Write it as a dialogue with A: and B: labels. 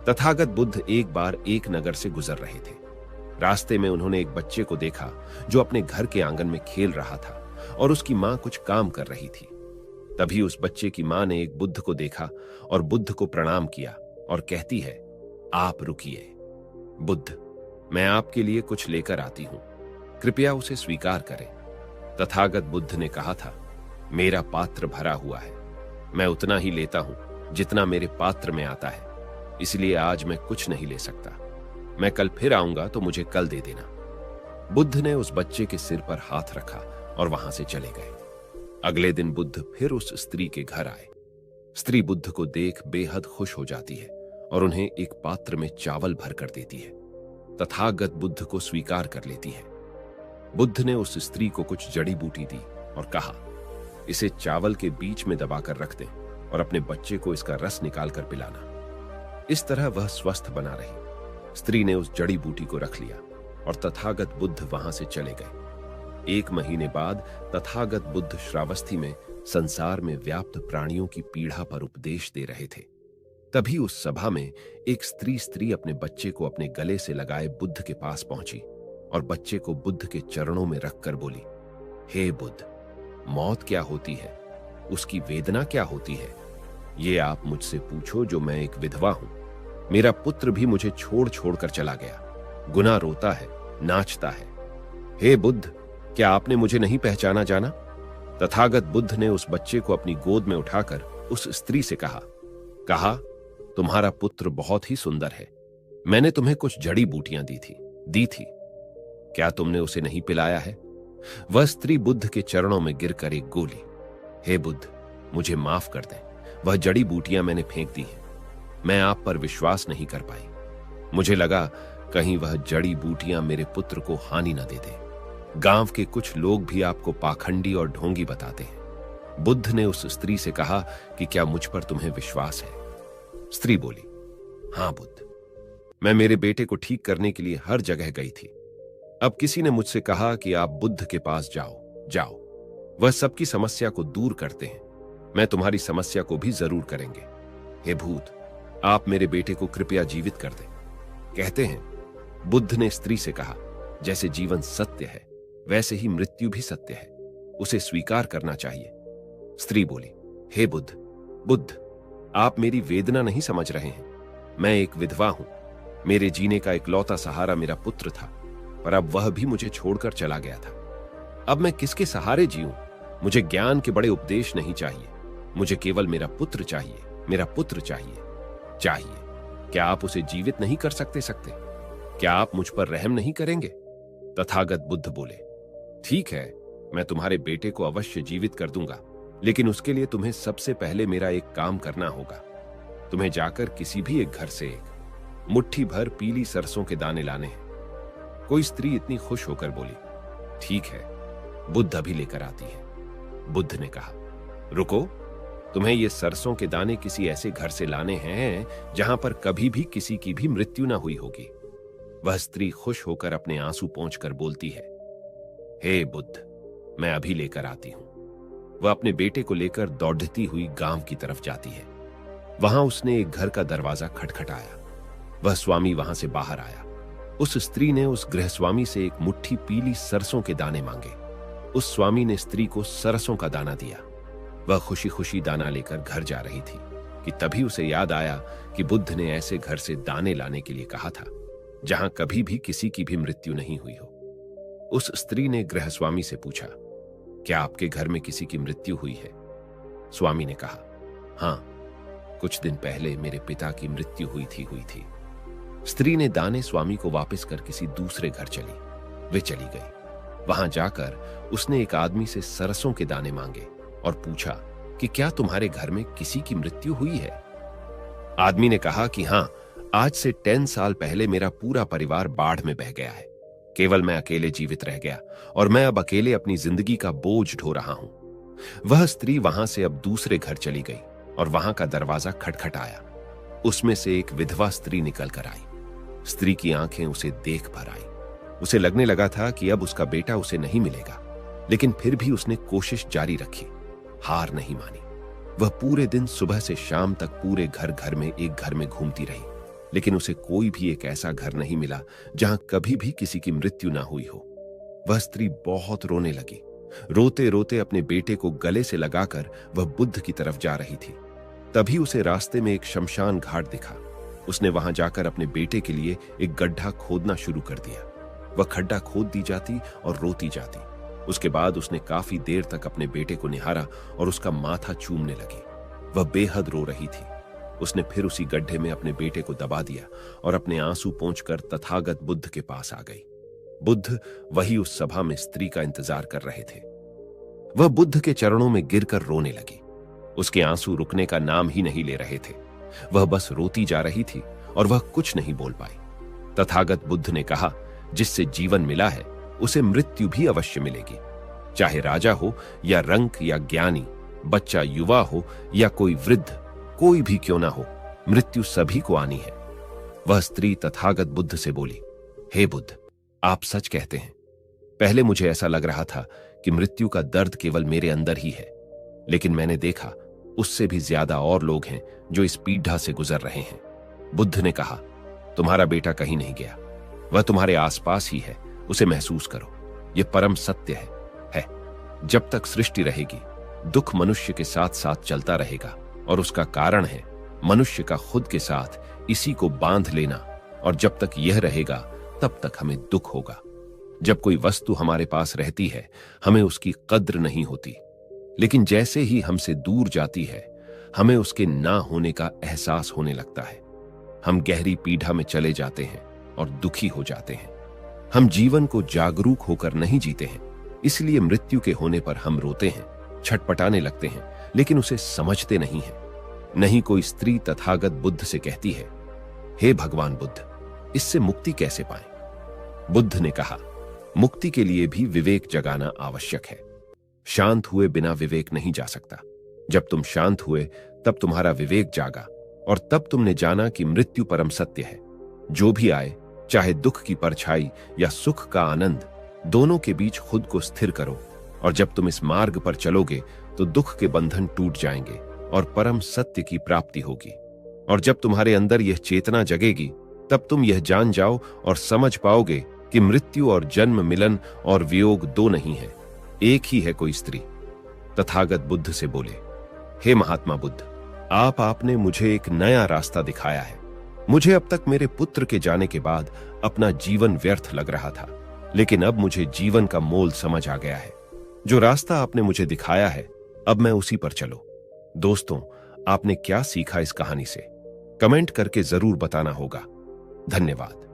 A: तथागत बुद्ध एक बार एक नगर से गुजर रहे थे। रास्ते में उन्होंने एक बच्चे को देखा जो अपने घर के आंगन में खेल रहा था और उसकी मां कुछ काम कर रही थी। तभी उस बच्चे की मां ने एक बुद्ध को देखा और बुद्ध को प्रणाम किया और कहती है, आप रुकिए बुद्ध, मैं आपके लिए कुछ लेकर आती हूं, कृपया उसे स्वीकार करें। तथागत बुद्ध ने कहा था, मेरा पात्र भरा हुआ है, मैं उतना ही लेता हूं जितना मेरे पात्र में आता है, इसलिए आज मैं कुछ नहीं ले सकता। मैं कल फिर आऊंगा तो मुझे कल दे देना। बुद्ध ने उस बच्चे के सिर पर हाथ रखा और वहां से चले गए। अगले दिन बुद्ध फिर उस स्त्री के घर आए। स्त्री बुद्ध को देख बेहद खुश हो जाती है और उन्हें एक पात्र में चावल भर कर देती है। तथागत बुद्ध को स्वीकार कर लेती है। बुद्ध ने उस स्त्री को कुछ जड़ी बूटी दी और कहा, इसे चावल के बीच में दबाकर रख दें और अपने बच्चे को इसका रस निकालकर पिलाना। इस तरह वह स्वस्थ बना रही। स्त्री ने उस जड़ी बूटी को रख लिया और तथागत बुद्ध वहां से चले गए। 1 महीने बाद तथागत बुद्ध श्रावस्ती में संसार में व्याप्त प्राणियों की पीड़ा पर उपदेश दे रहे थे। तभी उस सभा में एक स्त्री अपने बच्चे को अपने गले से लगाए बुद्ध के पास पहुंची और बच्चे को बुद्ध के चरणों में रखकर बोली, हे बुद्ध, मौत क्या होती है, उसकी वेदना क्या होती है, ये आप मुझसे पूछो जो मैं एक विधवा हूं। मेरा पुत्र भी मुझे छोड़ छोड़कर चला गया, गुना रोता है, नाचता है। हे बुद्ध, क्या आपने मुझे नहीं पहचाना जाना? तथागत बुद्ध ने उस बच्चे को अपनी गोद में उठाकर उस स्त्री से कहा, तुम्हारा पुत्र बहुत ही सुंदर है, मैंने तुम्हें कुछ जड़ी बूटियां दी थी, क्या तुमने उसे नहीं पिलाया है? वह स्त्री बुद्ध के चरणों में गिरकर एक गोली, हे बुद्ध, मुझे माफ कर दें, वह जड़ी बूटियां मैंने फेंक दी हैं, मैं आप पर विश्वास नहीं कर पाई। मुझे लगा कहीं वह जड़ी बूटियां मेरे पुत्र को हानि न दे दे। गांव के कुछ लोग भी आपको पाखंडी और ढोंगी बताते हैं। बुद्ध ने उस स्त्री से कहा कि क्या मुझ पर तुम्हें विश्वास है? स्त्री बोली, हां बुद्ध, मैं मेरे बेटे को ठीक करने के लिए हर जगह गई थी। अब किसी ने मुझसे कहा कि आप बुद्ध के पास जाओ, वह सबकी समस्या को दूर करते हैं, मैं तुम्हारी समस्या को भी जरूर करेंगे। हे भूत, आप मेरे बेटे को कृपया जीवित कर दें। कहते हैं, बुद्ध ने स्त्री से कहा, जैसे जीवन सत्य है वैसे ही मृत्यु भी सत्य है, उसे स्वीकार करना चाहिए। स्त्री बोली, हे बुद्ध, आप मेरी वेदना नहीं समझ रहे हैं। मैं एक विधवा हूं, मेरे जीने का इकलौता सहारा मेरा पुत्र था, पर अब वह भी मुझे छोड़कर चला गया था। अब मैं किसके सहारे जीऊं? मुझे ज्ञान के बड़े उपदेश नहीं चाहिए, मुझे केवल मेरा पुत्र चाहिए, मेरा पुत्र चाहिए। क्या आप उसे जीवित नहीं कर सकते? क्या आप मुझ पर रहम नहीं करेंगे? तथागत बुद्ध बोले, ठीक है, मैं तुम्हारे बेटे को अवश्य जीवित कर दूंगा, लेकिन उसके लिए तुम्हें सबसे पहले मेरा एक काम करना होगा। तुम्हें जाकर किसी भी एक घर से एक मुट्ठी भर पीली सरसों के दाने लाने हैं। कोई स्त्री इतनी खुश होकर बोली, ठीक है, बुद्ध अभी लेकर आती है। बुद्ध ने कहा, रुको, तुम्हें ये सरसों के दाने किसी ऐसे घर से लाने हैं जहां पर कभी भी किसी की भी मृत्यु ना हुई होगी। वह स्त्री खुश होकर अपने आंसू पोंछकर बोलती है, हे बुद्ध, मैं अभी लेकर आती हूं। वह अपने बेटे को लेकर दौड़ती हुई गांव की तरफ जाती है। वहां उसने एक घर का दरवाजा खटखटाया। वह स्वामी वहां से बाहर आया। उस स्त्री ने उस गृहस्वामी से एक मुट्ठी पीली सरसों के दाने मांगे। उस स्वामी ने स्त्री को सरसों का दाना दिया। वह खुशी खुशी दाना लेकर घर जा रही थी कि तभी उसे याद आया कि बुद्ध ने ऐसे घर से दाने लाने के लिए कहा था जहां कभी भी किसी की भी मृत्यु नहीं हुई हो। उस स्त्री ने गृहस्वामी से पूछा, क्या आपके घर में किसी की मृत्यु हुई है? स्वामी ने कहा, हां, कुछ दिन पहले मेरे पिता की मृत्यु हुई थी। स्त्री ने दाने स्वामी को वापस कर किसी दूसरे घर चली। वे चली गई। वहां जाकर उसने एक आदमी से सरसों के दाने मांगे और पूछा कि क्या तुम्हारे घर में किसी की मृत्यु हुई है? आदमी ने कहा कि हां, आज से 10 साल पहले मेरा पूरा परिवार बाढ़ में बह गया है। केवल मैं अकेले जीवित रह गया और मैं अब अकेले अपनी जिंदगी का बोझ ढो रहा हूं। वह स्त्री वहां से अब दूसरे घर चली गई और वहां का दरवाजा खटखटाया। उसमें से एक विधवा स्त्री निकल कर आई। स्त्री की आंखें उसे देख भर आई। उसे लगने लगा था कि अब उसका बेटा उसे नहीं मिलेगा, लेकिन फिर भी उसने कोशिश जारी रखी, हार नहीं मानी। वह पूरे दिन सुबह से शाम तक पूरे घर में घूमती रही। लेकिन उसे कोई भी एक ऐसा घर नहीं मिला जहां कभी भी किसी की मृत्यु ना हुई हो। वह स्त्री बहुत रोने लगी। रोते रोते अपने बेटे को गले से लगाकर वह बुद्ध की तरफ जा रही थी। तभी उसे रास्ते में एक शमशान घाट दिखा। उसने वहां जाकर अपने बेटे के लिए एक गड्ढा खोदना शुरू कर दिया। वह खड्डा खोद दी जाती और रोती जाती। उसके बाद उसने काफी देर तक अपने बेटे को निहारा और उसका माथा चूमने लगी। वह बेहद रो रही थी। उसने फिर उसी गड्ढे में अपने बेटे को दबा दिया और अपने आंसू पोंछकर तथागत बुद्ध के पास आ गई। बुद्ध वही उस सभा में स्त्री का इंतजार कर रहे थे। वह बुद्ध के चरणों में गिरकर रोने लगी। उसके आंसू रुकने का नाम ही नहीं ले रहे थे। वह बस रोती जा रही थी और वह कुछ नहीं बोल पाई। तथागत बुद्ध ने कहा, जिससे जीवन मिला है उसे मृत्यु भी अवश्य मिलेगी। चाहे राजा हो या रंक या ज्ञानी, बच्चा युवा हो या कोई वृद्ध, कोई भी क्यों ना हो, मृत्यु सभी को आनी है। वह स्त्री तथागत बुद्ध से बोली, हे बुद्ध, आप सच कहते हैं। पहले मुझे ऐसा लग रहा था कि मृत्यु का दर्द केवल मेरे अंदर ही है, लेकिन मैंने देखा उससे भी ज्यादा और लोग हैं जो इस पीढ़ा से गुजर रहे हैं। बुद्ध ने कहा, तुम्हारा बेटा कहीं नहीं गया, वह तुम्हारे आसपास ही है, उसे महसूस करो। यह परम सत्य है। जब तक सृष्टि रहेगी, दुख मनुष्य के साथ साथ चलता रहेगा और उसका कारण है मनुष्य का खुद के साथ इसी को बांध लेना। और जब तक यह रहेगा तब तक हमें दुख होगा। जब कोई वस्तु हमारे पास रहती है, हमें उसकी कद्र नहीं होती, लेकिन जैसे ही हमसे दूर जाती है, हमें उसके ना होने का एहसास होने लगता है। हम गहरी पीढ़ा में चले जाते हैं और दुखी हो जाते हैं। हम जीवन को जागरूक होकर नहीं जीते हैं, इसलिए मृत्यु के होने पर हम रोते हैं, छटपटाने लगते हैं, लेकिन उसे समझते नहीं हैं। नहीं कोई स्त्री तथागत बुद्ध से कहती है, हे भगवान बुद्ध, इससे मुक्ति कैसे पाएं? बुद्ध ने कहा, मुक्ति के लिए भी विवेक जगाना आवश्यक है। शांत हुए बिना विवेक नहीं जा सकता। जब तुम शांत हुए तब तुम्हारा विवेक जागा और तब तुमने जाना कि मृत्यु परम सत्य है। जो भी आए, चाहे दुख की परछाई या सुख का आनंद, दोनों के बीच खुद को स्थिर करो। और जब तुम इस मार्ग पर चलोगे तो दुख के बंधन टूट जाएंगे और परम सत्य की प्राप्ति होगी। और जब तुम्हारे अंदर यह चेतना जगेगी, तब तुम यह जान जाओ और समझ पाओगे कि मृत्यु और जन्म, मिलन और वियोग दो नहीं है, एक ही है कोई स्त्री। तथागत बुद्ध से बोले, हे महात्मा बुद्ध, आपने मुझे एक नया रास्ता दिखाया है। मुझे अब तक मेरे पुत्र के जाने के बाद अपना जीवन व्यर्थ लग रहा था, लेकिन अब मुझे जीवन का मोल समझ आ गया है। जो रास्ता आपने मुझे दिखाया है, अब मैं उसी पर चलो। दोस्तों, आपने क्या सीखा इस कहानी से? कमेंट करके जरूर बताना होगा। धन्यवाद।